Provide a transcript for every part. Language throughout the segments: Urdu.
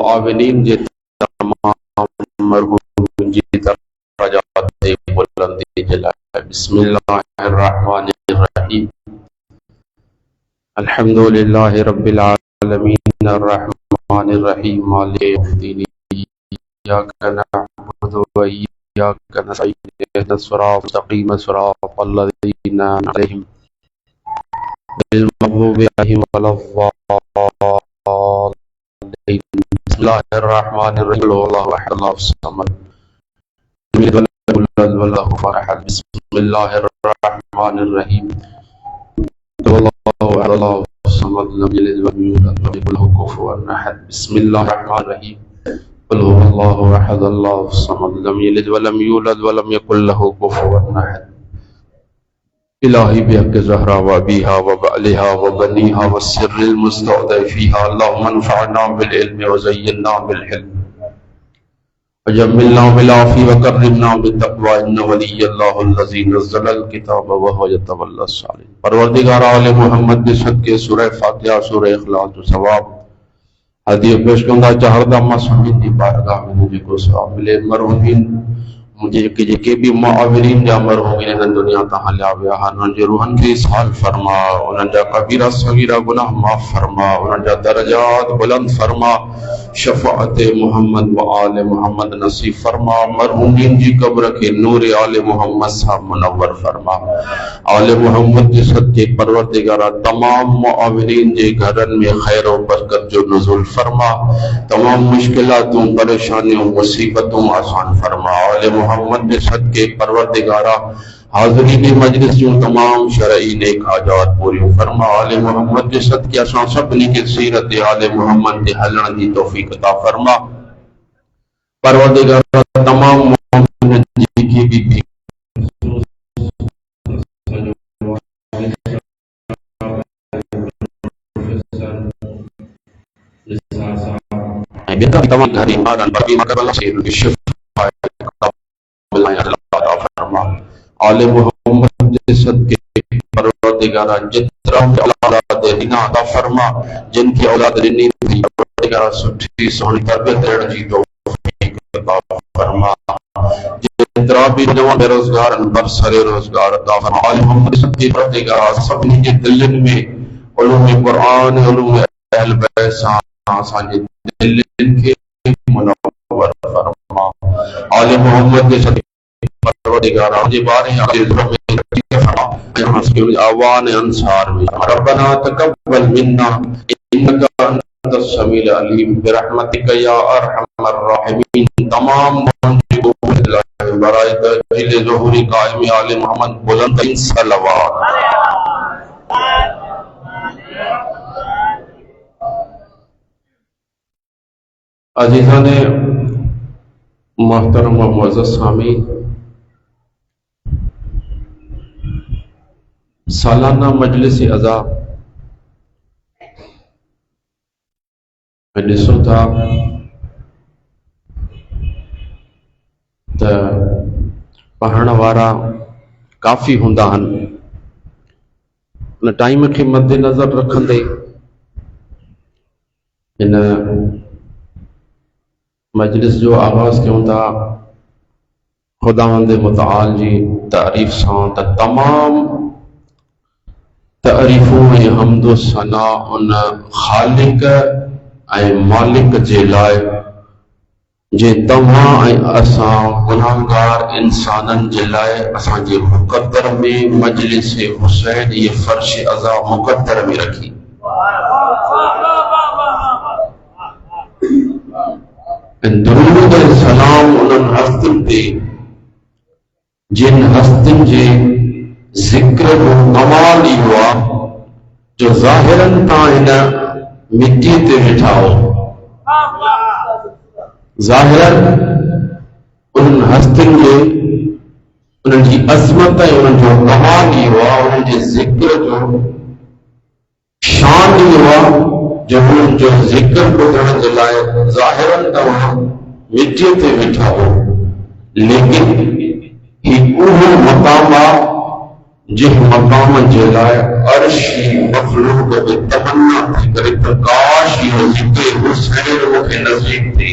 معاونین جے تمام مرحوم جی درجات بلندی جلائے. بسم اللہ الرحمن الرحیم. الحمد للہ رب العالمین الرحمن الرحیم مالک یوم الدین ایاک نعبد و ایاک نستعین اهدنا الصراط المستقیم صراط الذین انعمت علیہم غیر المغضوب علیہم ولا الضالین. بسم اللہ الرحمن الرحیم. قل هو اللہ احد اللہ الصمد لم یلد ولم یولد ولم یکن له کفوا احد. بسم اللہ الرحمن الرحیم. قل هو اللہ احد اللہ الصمد لم یلد ولم یولد ولم یکن له کفوا احد. بسم اللہ الرحمن الرحیم. قل هو اللہ احد اللہ الصمد لم یلد ولم یولد ولم یکن له کفوا احد. الہی بحق زہرا و ابیہا و بعلہا و بنیہا و السر المستودع فیہا اللہم انفعنا بالعلم و زیننا بالحلم وجملنا بالعافی و کرمنا بالتقوی ان ولی اللہ الذی نزل الکتاب وهو یتولی الصالحین. پروردگار آل محمد کے صدقے سورہ فاتحہ سورہ اخلاص و ثواب ہدیہ پیش کرنا چاہتا مسلمین دی بارگاہ میں مجھے کو ثواب ملے. مرحومین مجھے کہ بھی معاونین جا مرحومین ان دنیا تہاں لیا ویا انہاں جے روحن کے اصحال فرما, انہاں جا کبیرہ صغیرہ گناہ معاف فرما, انہاں جا درجات بلند فرما, شفاعت محمد و آل محمد نصیب فرما. مرحومین جی قبر کے نور آل محمد صاحب منور فرما. آل محمد کے صدقے پروردگارہ تمام معاونین جے گھرن میں خیر و برکت جو نزول فرما, تمام مشکلاتوں پریشانیوں مصیبتوں آسان فرما. آل محمد کے صدقے پروردگارہ حاضرین مجلس جو تمام شرعی نیک حاجات پوری فرما. آل محمد کے صدقے اساں سبنی کے سیرت آل محمد کے ہلن دی توفیق عطا فرما. پروردگارہ تمام مومن جی کی بھی تمام گھر ایمان باقی مقبل شیر شفا فرما. آل محمد کے صدقے پروردگارہ جترا اولاد دینا عطا فرما, جن کی اولاد دینی تھی پروردگارہ سٹھی سونی تربیت دینے جی توفیق عطا فرما. جترا بھی نوان بے روزگار برسر روزگار عطا فرما. آل محمد کے صدقے پروردگارہ سبنی کے دلن میں علوم قرآن علوم اہل بیت سانجے دلن کے منور فرما. آل محمد کے صدقے پروردگارہ مجھے بارے عزیزوں میں تکلیف فرما. آوان انصار میں ربنا تقبل منا انکا انت السمیع العلیم برحمتک یا ارحم الراحمین. تمام منجو برائے تجلیل ظہوری قائم آل محمد بلند ترین صلوات. عزیزان محترم و معزز سامعین, سالانہ مجلس عزا میں ڈسوں تھا تو پڑھن وارا کافی ہوندا ہن. ان ٹائم کے مد نظر رکھندے ان مجلس جو آغاز کیوں تھا خداوند متعال جی تعریف سان تا تمام تعریفوں میں حمد و ثنا ان خالق اے مالک جے لائے جے تمام اے اساں گناہگار انسانن جے لائے اساں جے مقدر میں مجلس حسین یہ فرش عزا مقدر میں رکھی. درود سلام انہن ہستن تے جن ہستن جے ذکر و کمال ہی ہوا جو ظاہرن تا ان مٹی تے بٹھاؤ. ظاہرن انہن ہستن جے انہن جی عظمت ہے, انہن جو کمال ہی ہوا, انہن جے ذکر جو شان ہی ہوا جو جو ذکر کو کرنے جلائے ظاہراً تو مٹی تے بٹھاؤ, لیکن ہی اوہ مقامہ جہ مقام جلائے عرشی مخلوق بے تمنا تھی کرے پرکاش یہ ذکر حسین مکھے نصیب تھی.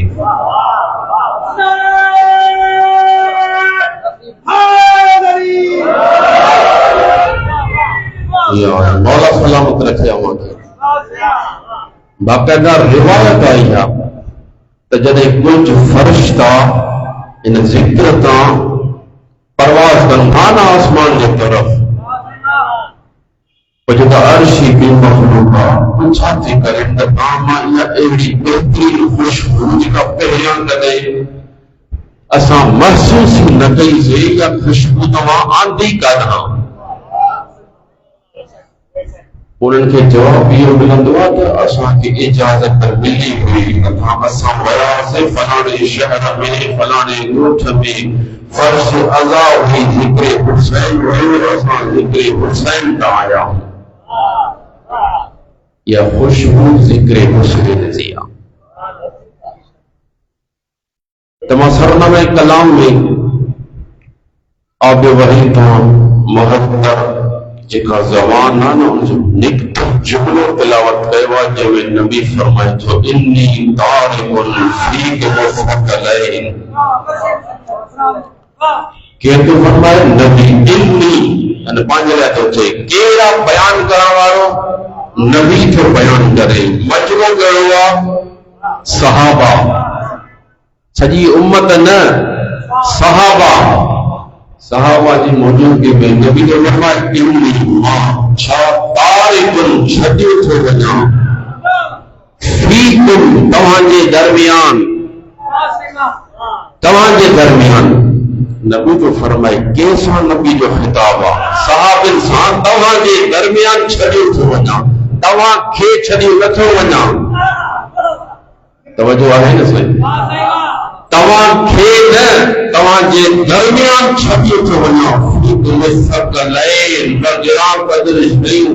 مولا سلامت رکھے ہمارے. باقاعدہ روایت آئی ہے تو جدے کچھ فرشتہ ان ذکر تاں پرواز کرنا آسمان کی طرف وجدہ عرشی بھی مخلوقہ پچھاتی کریں دکاما یا ایڑی بہترین خوشبو جکا پہیان کرے اساں محسوس نہ کئی سے یا خوشبو تمہاں آندھی کرنا. انہوں کے جواب یہ ملندہ تھا اساں کی اجازت پر ملی ہوئی تھا اساں ویا سے فلانے شہر میں فلانے گوٹھ میں فرش ازا ہوئی ذکر حسین ہوئی اساں ذکر حسین کا آیا یا خوشبو ذکر حسین زیا. تمہاں سرنامہ کلام میں آب وحی تھا محضر جکا زبان نہ نکت جملو تلاوت کہوا جو نبی فرمائے تو انی تارک فیک وفقلین کہ تو فرمائے نبی انی یعنی پانجلے تو چھے کیڑا بیان کراوارو نبی تو بیان کرے مجموع کروا صحابہ سجی امت نہ صحابہ جی موجود کے میں نبی جو فرمائے انی ماں چھا تارکن چھٹیو تھو وجہ فیکن تمہاں جے درمیان نبی جو فرمائے کیسا نبی جو خطابہ صحاب انسان تمہاں جے درمیان چھٹیو تھو وجہ تمہاں کھے چھٹیو نتھو وجہ. توجہ آئے نا صحیح تمہاں کھے نہ تمہاں جے درمیان چھٹیو تھو وجہ فیکن وفقلین بگرام قدرش نہیں.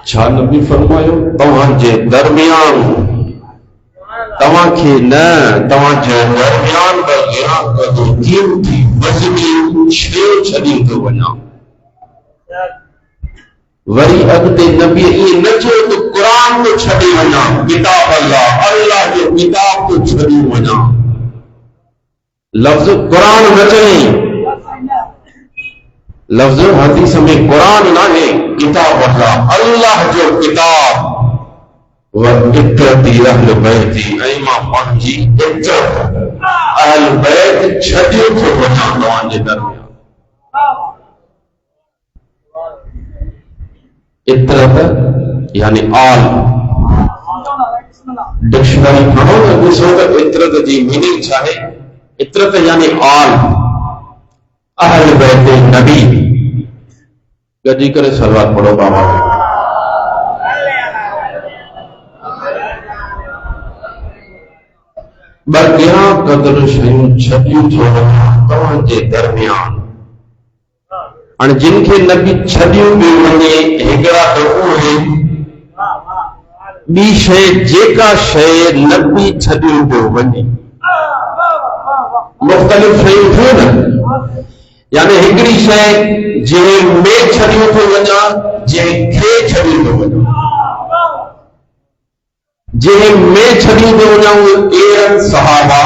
چھا نبی فرمائیو تمہاں جے درمیان تمہاں کھے نہ تمہاں جے درمیان بگرام قدر قیمتی وزنی چھڑیو چھڑی تو وجہ. وری اگتے نبی یہ نچو تو قرآن کو چھڑی ونا کتاب اللہ کے کتاب کو چھڑی ونا. لفظ قرآن نہ چلیں لفظ حدیث میں قرآن نہ ہے کتاب اللہ جو کتاب وَإِتَّرَتِ أَهْلُ بَيْتِ ایمہ پانچی اتر اہل بیت چھڑیو تو ونا دوان جے درمیان. اطرت یعنی آل ڈکشنری پڑھو نہ کچھ ہوگا اطرت جی میننگ چاہے اطرت یعنی آل اہل بیت نبی. گجی کرے صلوات پڑھو بابا. بلکہ قدر شہیم چھٹیو چھوڑا تمہاں جے درمیان اور جن کے نبی چھڑیوں بھی ونے ہگڑا تو ہے بی شے جیکا شے نبی چھڑیوں بھی ونے مختلف شے تھے نا یعنی ہگڑی شے جے میں چھڑیوں تو ونا جے کھے چھڑیوں تو ونا جے میں چھڑیوں تو ونا وہ ایرن صحابہ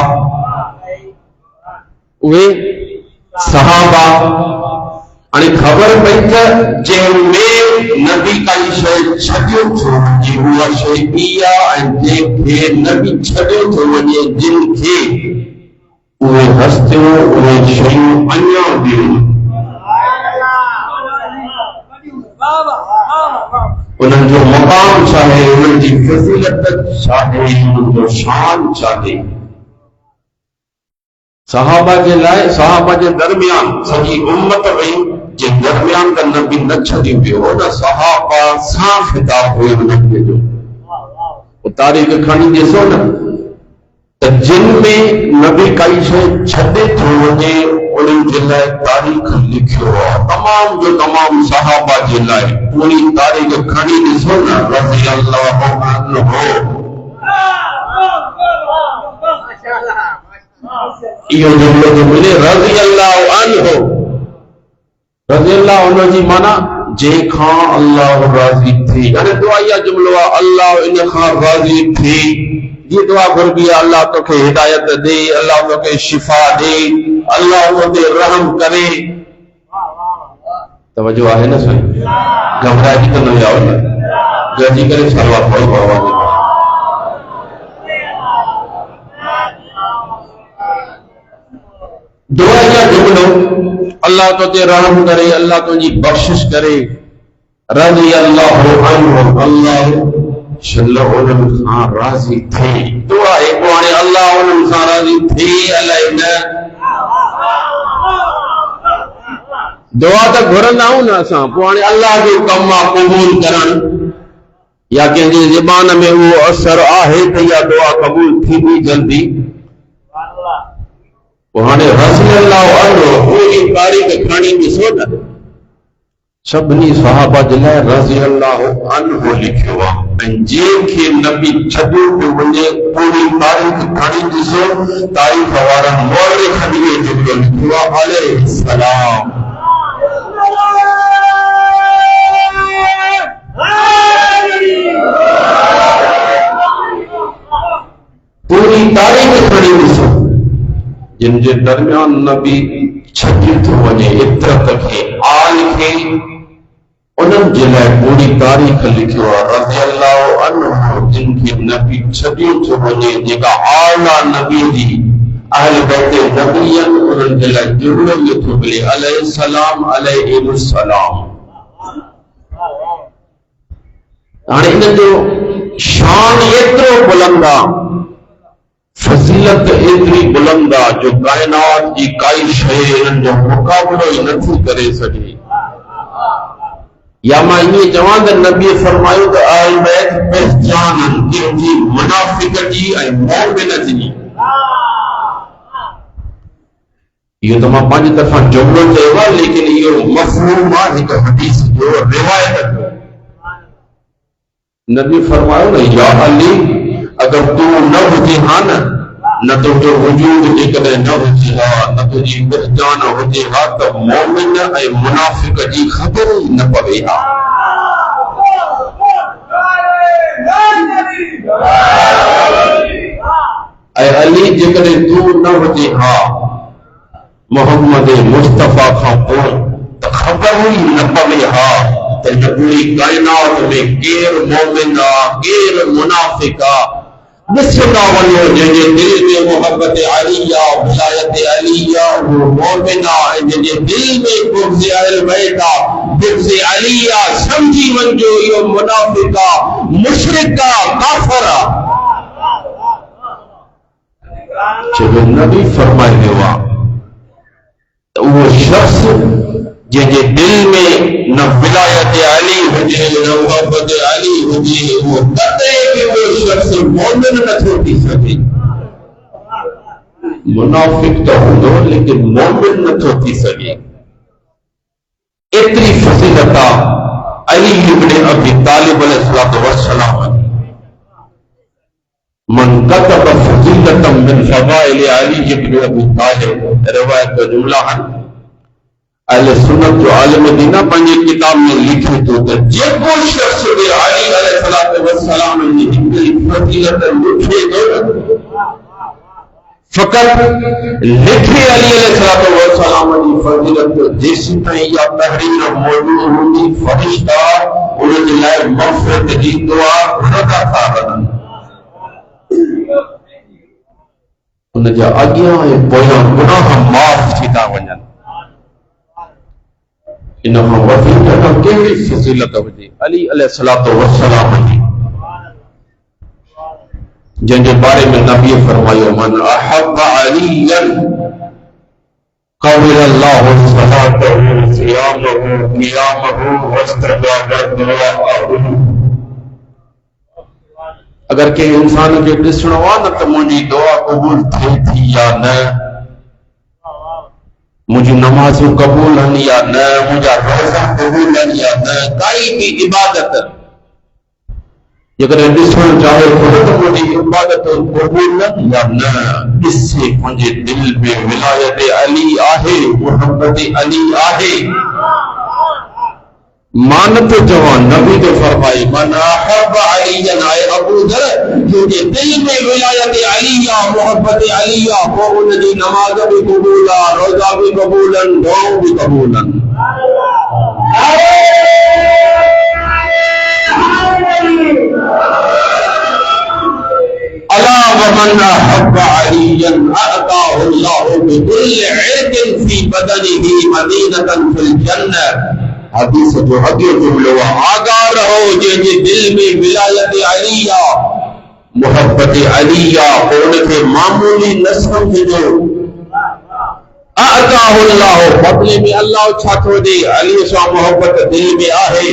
اور خبر پہنچا جے میں نبی کئی شے چھڑیو تھو جی ہوا شے بیا جے کھے نبی چھڑیو تھو ونے جن کھے اوے ہستیوں اوے شیوں انیا دیوں انہوں جو مقام چاہے انہوں جی فضیلت چاہے انہوں جو شان چاہے. صحابہ جے لائے صحابہ جے درمیان سجی امت وئی جے درمیان کا نبی نہ چھڑی پیو نہ صحابہ صاف خطاب ہوئے نبی جو وہ تاریخ کھانی دیسو نا جن میں نبی کئی سے چھڑے تھے ونے انہیں جلائے تاریخ لکھو تمام جو تمام صحابہ جلائے پوری تاریخ کھانی دیسو نا رضی اللہ عنہ یہ جملے جو ملے رضی اللہ عنہ، رضی اللہ عنہ جی مانا جے کھان اللہ راضی تھی، یعنی دعائیا جملہ اللہ ان خان راضی تھی، یہ دعا گھر بھی اللہ تو کے ہدایت دے، اللہ تو کے شفا دے، اللہ تو کے رحم کرے. توجہ ہے نا سن گھبرا کی تو نہیں آؤ گرجی کرے سلوات پڑھو بابا. دعائیا جملو اللہ تو تے رحم کرے، اللہ تو جی بخشش کرے. رضی اللہ عنہ، اللہ شلہ علم خان راضی تھے. دعا ایک وانے اللہ علم خان راضی تھے. اللہ دعا تا گھرن آؤں نا ساں پوانے اللہ جو کمہ قبول کرن یا کہ جی زبان میں وہ اثر آہے تو یا دعا قبول تھی بھی جلدی. وہانے رضی اللہ عنہ پوری تاریخ کھانی بھی سونا سبنی صحابہ جلائے رضی اللہ عنہ لکھے ہوا جن کے نبی چھدو پہ ونجے پوری تاریخ کھانی بھی سو تاریخ وارن مورخ حدیئے جو لکھے ہوا علیہ السلام. پوری تاریخ کھڑی بھی سو جن کے درمیان نبی چھٹی تو وجہ عطرت کے آل کے انہوں جلائے پوری تاریخ لکھو رضی اللہ عنہ جن کے نبی چھٹی تو وجہ جگہ آلہ نبی دی اہل بیت نبیان انہوں جلائے جرم تو بلے علیہ السلام علیہ السلام. انہوں جو شان اترو بلندہ فضیلت ایتری بلندہ جو کائنات کی کائی شے ان جو مقابلہ ہی نتھی کرے سکے. یا میں یہ جوان نبی فرمایو تو آل بیت پہچانن کہ جی منافق جی اے مومن جی. یہ تو میں پانچ دفعہ جملوں سے ہوا لیکن یہ مفہوم ایک حدیث جو روایت ہے. نبی فرمایو نا یا علی اگر تو نہ ہوتی ہاں نہ تو جو وجود جے کدے نہ ہوتی ہاں نہ تو جی پہچان ہوتی ہاں تو مومن اے منافق جی خبر نہ پوے ہاں. اے علی جے کدے تو نہ ہوتی ہاں محمد مصطفیٰ کھان تو خبر ہی نہ پوے ہاں تو پوری کائنات میں غیر مومنہ غیر منافقہ بسنا ونو جن کے دل میں محبت علیہ ولایت علیہ وہ مومنہ جن کے دل میں بغض اہل بیت بغض علیہ سمجھی ونجو یہ منافقہ مشرکہ کافرہ. چلو نبی فرمائے ہوا وہ شخص جن کے دل میں نہ ولایت علی ہوجے نہ محبت علی ہوجے وہ کہتے کہ وہ شخص مومن نہ ہوتی سکے. منافق تو ہو لیکن مومن نہ ہوتی سکے. اتنی فضیلت علی ابن ابی طالب علیہ السلام من کتب فضیلت من فضائل علی ابن ابی طالب روایت کا جملہ ہے. اہل سنت جو عالم دینہ پنجی کتاب میں لکھے تو جے کو شخص دے علی علیہ السلام نے اتنی فضیلت لکھے تو فقط لکھے علی علیہ السلام نے فضیلت جیسی تائیں یا تحریر موضوع ہوتی فرشتہ انہوں نے لائے مغفرت جی دعا رضا تھا رضا انہوں نے آگیا ہے پویا گناہ معاف تھیتا ونجن انہاں وفیدہ کیوی فضیلت ہوتی علی علیہ السلام جی جن کے بارے میں نبی فرمائے من احب علیا قبل اللہ صلاته صیامه قیامه واستجاب دعاءه. اگر کہ انسان کے ڈسنو نہ تو مجھے دعا قبول تھی یا نہ مجھے نماز قبول ہنی یا نہ مجھے روزہ قبول ہنی یا نہ کئی بھی عبادت جگر ڈسن چاہے خود مجھے عبادت قبول یا نہ، اس سے مجھے دل میں ولایت علی آہے، محبت علی آہے. مانت جوان نبی تو فرمائی من احب علی آئے ابو ذر، کیونکہ دل میں ولایت علی محبت علی وہ ان کی نماز بھی قبول، روزہ بھی قبول، دعا بھی قبول. الا ومن احب علی اعطاه اللہ بكل عرق فی بدنہ مدینۃ فی الجنہ. حدیث جو حقیق جملہ آگاہ رہو جن دل میں ولایت علیہ محبت علیہ ان کے معمولی نہ سمجھو. اعطاہ اللہ بدلے میں اللہ چھا تھو دے، علی سا محبت دل میں آہے.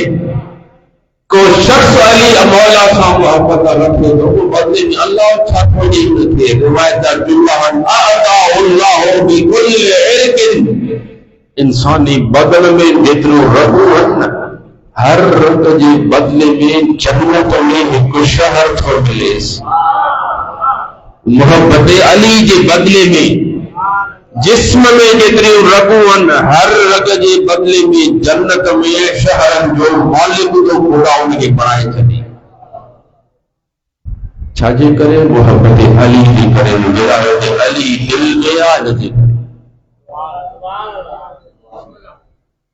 کو شخص علی مولا سا محبت رکھے تو وہ بدلے میں اللہ چھا تھو دے. ان کے روایت جملہ اعطاہ اللہ بكل عرق، انسانی بدن میں جتنو رگو ہر رگ جی بدلے میں جنت میں ایک شہر تھو ملے. محبت علی جے بدلے میں جسم میں جتنی رگو ہر رگ جے بدلے میں جنت میں شہر جو مالک جو خدا ان کے بنائے چلی. چھاجے کرے محبت علی جی کرے ولایت علی دل میں آج جی کرے.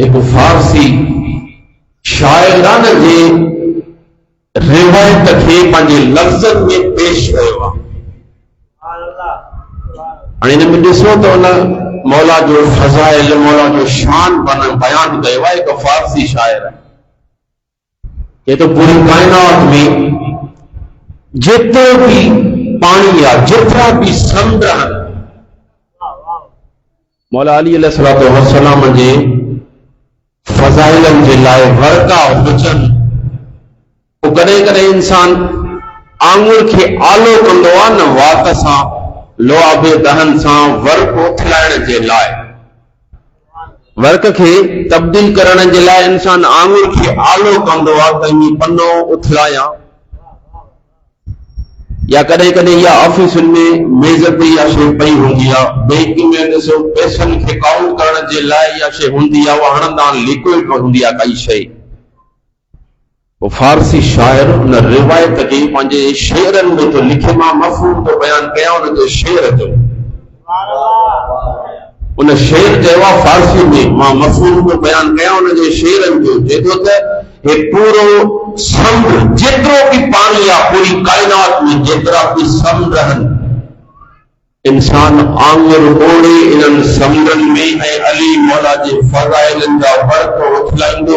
ایک فارسی شاعران جي روایت کي پنهنجي لفظن میں پیش کيو آهي. هاڻي ان میں ڏسو ته ان مولا جو فضائل مولا جو شان بیان کيو آهي. هڪ فارسي شاعر کہ تو پوری کائنات میں جتنے بھی پانی یا جتنا بھی سمندر مولا علی علیہ السلام جے فضائلن جے لائے ورکا بچن. وہ کدے کدے انسان آنگور کے آلو کندو آ نہ وات سان لعاب دہن سان ورک اٿلائڻ جے لائے، ورک کے تبدیل کرن جے لائے انسان آنگور کے آلو کندو آ کہیں پنو اٿلایا. یا کدے کدے یا آفیسن میں میز تے یا شے پئی ہوندی آ، بینک میں ڏسو پیسن کي کاؤنٹ کرن جي لاءِ یا شے ہوندی آ، وہ هڻندان لکوئڈ ہوندی آ کئی شے. وہ فارسی شاعر ان روایت کي پنهنجي شعرن میں تو لکھے ماں مفہوم تو بیان کیا ان جو شعر جو ان شعر چوا فارسی میں ماں مفہوم تو بیان کیا ان جو شعرن جو جيتو ته ایک پورو سمندر جترو بھی پانی یا پوری کائنات میں جترا بھی سمندر انسان آنگر اوڑے ان سمندرن میں اے علی مولا جے فضائلن جا ورک اٿلائندو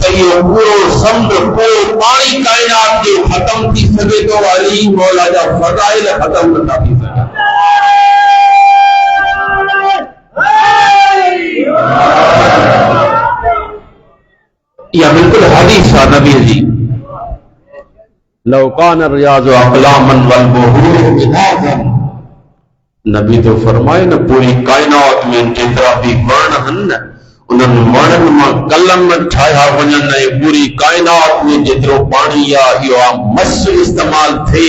ته یہ پورو سمندر پورو پانی کائنات کے ختم تھی سگے تو علی مولا جا فضائل ختم نہ تھی سگے. یا بالکل حدیث ہے نبی جی لو کان الریاض اقلاما والبحور غدادا. نبی تو فرمائے نہ پوری کائنات میں جترا بھی ورن ہن انہن ورن میں قلم ٹھایا ونن پوری کائنات میں جترو پانی یا یہ مس استعمال تھے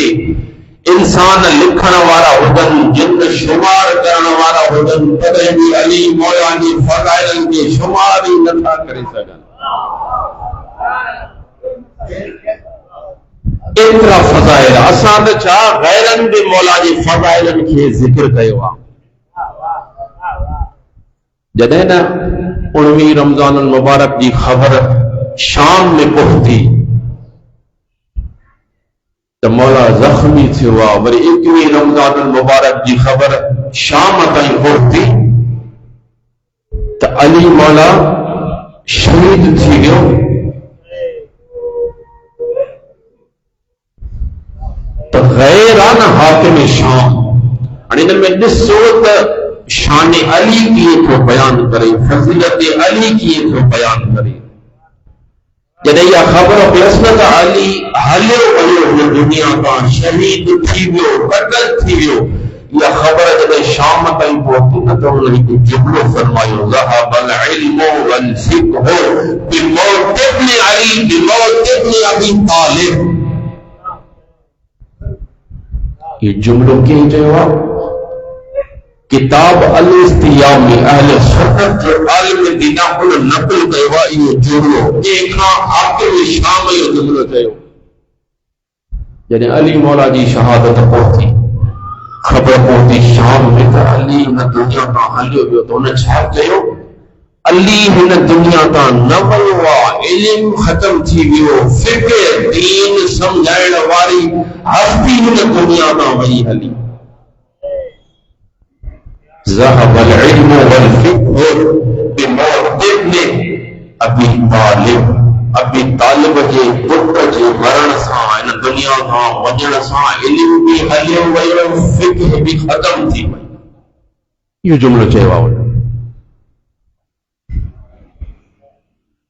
انسان لکھن والا ہودن جن شمار کرن والا ہودن تدے بھی علی مولا جی فضائلن کے شمار ہی نہ کرے سگن. اترا فضائل اسان چا غیرن بھی مولا جی فضائلن کے ذکر کیو آ. جڏهن نا 19 رمضان المبارک جی خبر شام میں پہنچی تو مولا زخمی تھیو آ. وری 21 رمضان المبارک جی خبر شام تائیں پہنچی تو علی مولا شہید تھی گیو. تو غیران حاکم شام ان میں ڈسو تو شان علی کیے تو بیان کرے، فضیلت علی کیے تو بیان کرے. جڏهن یہ خبر پيسن تو علی ہلیو ويو دنیا کا شہید تھی ويو قتل تھی ويو یا خبر جب شام تائیں پہنچی نہ تو انہوں نے جملو فرمایا ذهب العلم والفقه بموت ابن علی بموت ابن ابی طالب. یہ جملوں کی جواب کتاب الاستیاء میں اہل سنت جو عالم دینا انہوں نقل کیوا یہ جملو ایک حاکم شام یہ جملو چاہیو یعنی علی مولا جی شہادت پہنچی خبر پہنچی شام میں تو علی نہ دنیا کا حلیو بیو تو انہیں چھاپ چاہیو علی ہن دنیا کا نبلوا علم ختم تھی بیو فقہ دین سمجھائن واری ہستی ہن دنیا کا وہی علی. ذهب العلم والفقه بموت ابن ابی طالب. ابی طالب جے پٹ جے مرن سان ان دنیا کھان وجن سان علم بھی ہلیو ویو فقہ بھی ختم تھی وئی. یہ جملو چیوا ہو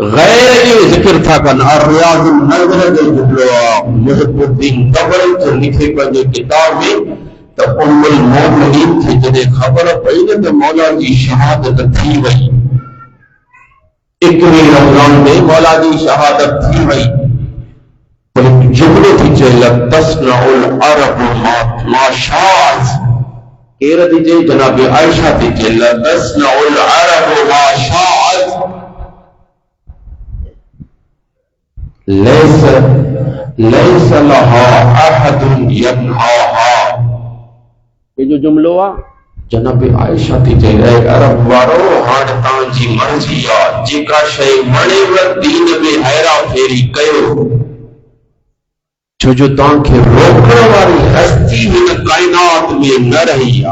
غیر جو ذکر تھا کن الریاض النظر جو جملو محبالدین تبری جو لکھے پنجے کتاب میں تو ام المومنین تھے جنہیں خبر پئی نہ تو مولا جی شہادت تھی وئی 21 رمضان میں مولا جی شہادت تھی وئی. جملو تھی چاہیے تصنع العرب ما شاءت کیر دیجئے جناب عائشہ تھی چاہیے تصنع العرب ما شاءت لیس لہا احد ینہاہا. یہ جو جملو آ جناب عائشہ تھی چاہیے عرب وارو ہاں تاں جی مرضی آ جیکا شئی وڑے ور دین میں حیرہ پھیری کیو چھو جو تاں کے روکڑ واری ہستی ہن کائنات میں نہ رہی آ.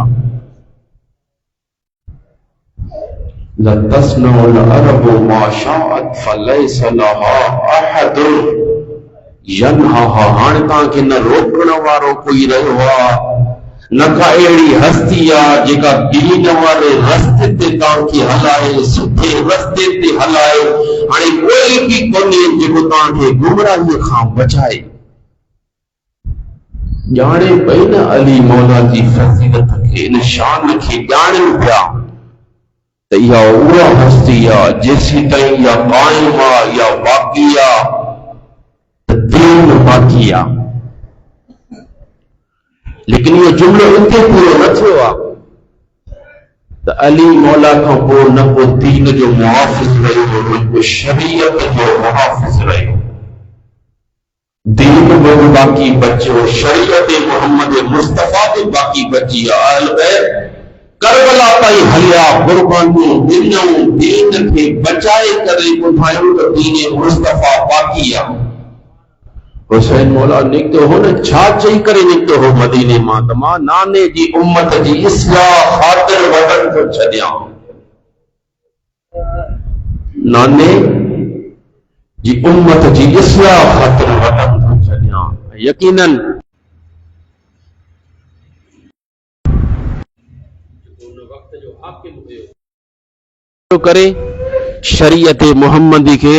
لتصنع العرب ما شاءت فلیس لها احد ینہاہا. ہاں تاں کے نہ روکڑ وارو کوئی رہو آ نہ کا ایڑی ہستی آ جیکا دین وارے رستے تے تاں کی ہلائے سٹھے رستے تے ہلائے ہاں کوئی بھی کونی جیکو تاں کے گمراہی خاں بچائے. جانے پہنا علی مولا کی فضیلت کے نشان کے جانے پیا تو یا اوہ ہستی یا جیسی تائیں یا قائمہ یا واقعہ دین باقیہ. لیکن یہ جملہ انتے پورو نہ تھوا تو علی مولا کا پور نہ کو دین جو محافظ رہے ہو کو شریعت جو محافظ رہے ہو دین وہ باقی بچو شریعت محمد مصطفیٰ کے باقی بچی آل غیر کربلا تائی حلیا قربانی دین کے بچائے کرے بھائیوں تو دین مصطفیٰ باقی آ. حسین مولا نکتو ہو نا چھا چاہی کرے نکتو ہو مدینے ماتما نانے جی امت جی اصلاح خاطر وطن کو چھڑیا نانے جی امت جی اصلاح خاطر وطن کو چھڑیا. یقیناً کرے شریعت محمدی کے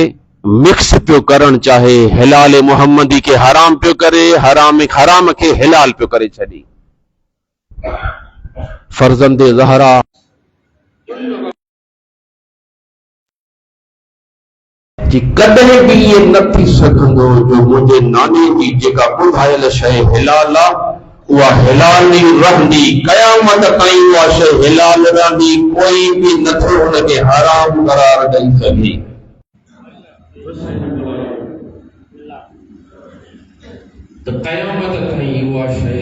مکس پیو کرن چاہے حلال محمدی کے حرام پیو کرے حرام کے حلال پیو کرے چھڑی. فرزند زہرا جی کدے بھی یہ نہ تھی سکندو جو مجھے نانی جی جیکا بدھائل شے حلال وہ حلال نہیں رہندی قیامت تائیں وہ شے حلال رہندی کوئی بھی نہ تھو ان کے حرام قرار دئی سکے. تو قیامت تائیں وہ شے